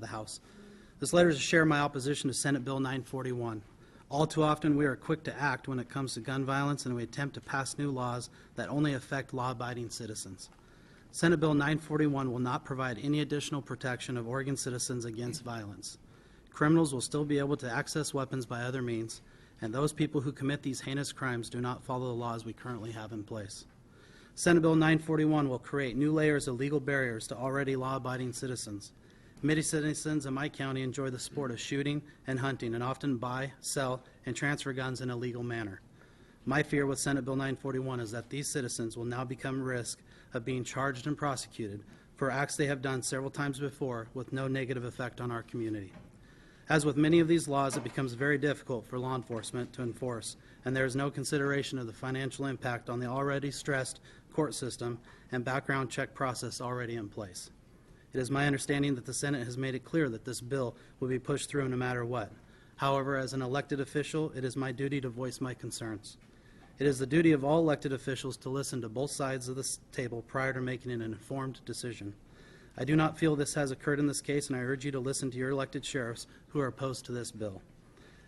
the House. This letter is to share my opposition to Senate Bill 941. All too often, we are quick to act when it comes to gun violence, and we attempt to pass new laws that only affect law-abiding citizens. Senate Bill 941 will not provide any additional protection of Oregon citizens against violence. Criminals will still be able to access weapons by other means, and those people who commit these heinous crimes do not follow the laws we currently have in place. Senate Bill 941 will create new layers of legal barriers to already law-abiding citizens. Many citizens in my county enjoy the sport of shooting and hunting and often buy, sell, and transfer guns in a legal manner. My fear with Senate Bill 941 is that these citizens will now become at risk of being charged and prosecuted for acts they have done several times before with no negative effect on our community. As with many of these laws, it becomes very difficult for law enforcement to enforce, and there is no consideration of the financial impact on the already stressed court system and background check process already in place. It is my understanding that the Senate has made it clear that this bill will be pushed through no matter what. However, as an elected official, it is my duty to voice my concerns. It is the duty of all elected officials to listen to both sides of this table prior to making an informed decision. I do not feel this has occurred in this case, and I urge you to listen to your elected sheriffs who are opposed to this bill.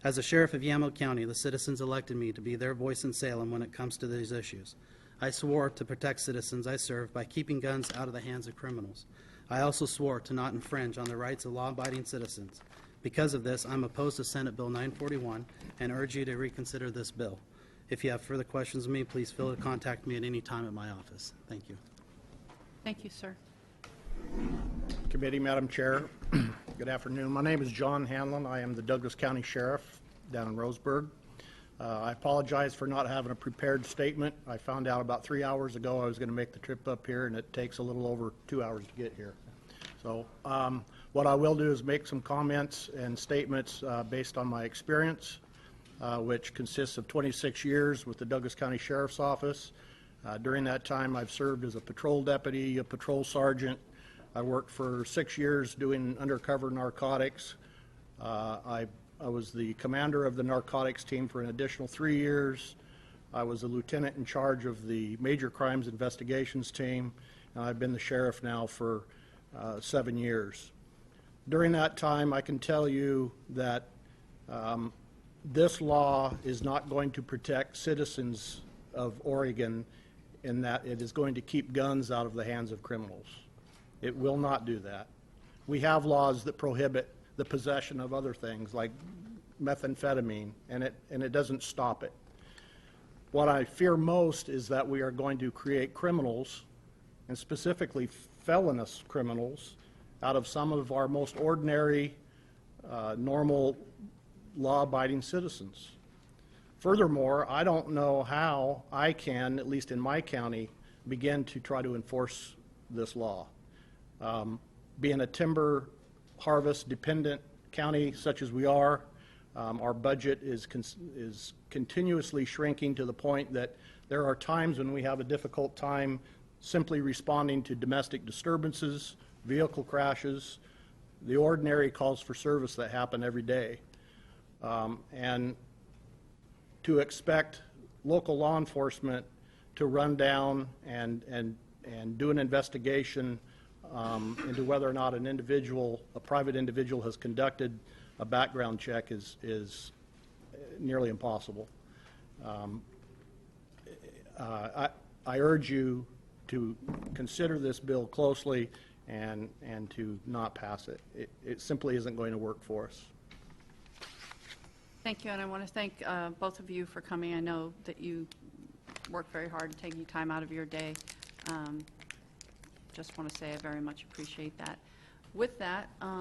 As a sheriff of Yamhill County, the citizens elected me to be their voice in Salem when it comes to these issues. I swore to protect citizens I serve by keeping guns out of the hands of criminals. I also swore to not infringe on the rights of law-abiding citizens. Because of this, I'm opposed to Senate Bill 941 and urge you to reconsider this bill. If you have further questions of me, please feel free to contact me at any time at my office. Thank you. Thank you, sir. Committee, Madam Chair, good afternoon. My name is John Hanlin. I am the Douglas County Sheriff down in Roseburg. I apologize for not having a prepared statement. I found out about 3 hours ago I was going to make the trip up here, and it takes a little over 2 hours to get here. So what I will do is make some comments and statements based on my experience, which consists of 26 years with the Douglas County Sheriff's Office. During that time, I've served as a patrol deputy, a patrol sergeant. I worked for 6 years doing undercover narcotics. I was the commander of the narcotics team for an additional 3 years. I was a lieutenant in charge of the major crimes investigations team, and I've been the sheriff now for 7 years. During that time, I can tell you that this law is not going to protect citizens of Oregon in that it is going to keep guns out of the hands of criminals. It will not do that. We have laws that prohibit the possession of other things like methamphetamine, and it doesn't stop it. What I fear most is that we are going to create criminals, and specifically felonious criminals, out of some of our most ordinary, normal, law-abiding citizens. Furthermore, I don't know how I can, at least in my county, begin to try to enforce this law. Being a timber harvest dependent county such as we are, our budget is continuously shrinking to the point that there are times when we have a difficult time simply responding to domestic disturbances, vehicle crashes, the ordinary calls for service that happen every day. And to expect local law enforcement to run down and do an investigation into whether or not a private individual has conducted a background check is nearly impossible. I urge you to consider this bill closely and to not pass it. It simply isn't going to work for us. Thank you, and I want to thank both of you for coming. I know that you work very hard and taking time out of your day. Just want to say I very much appreciate that. With that,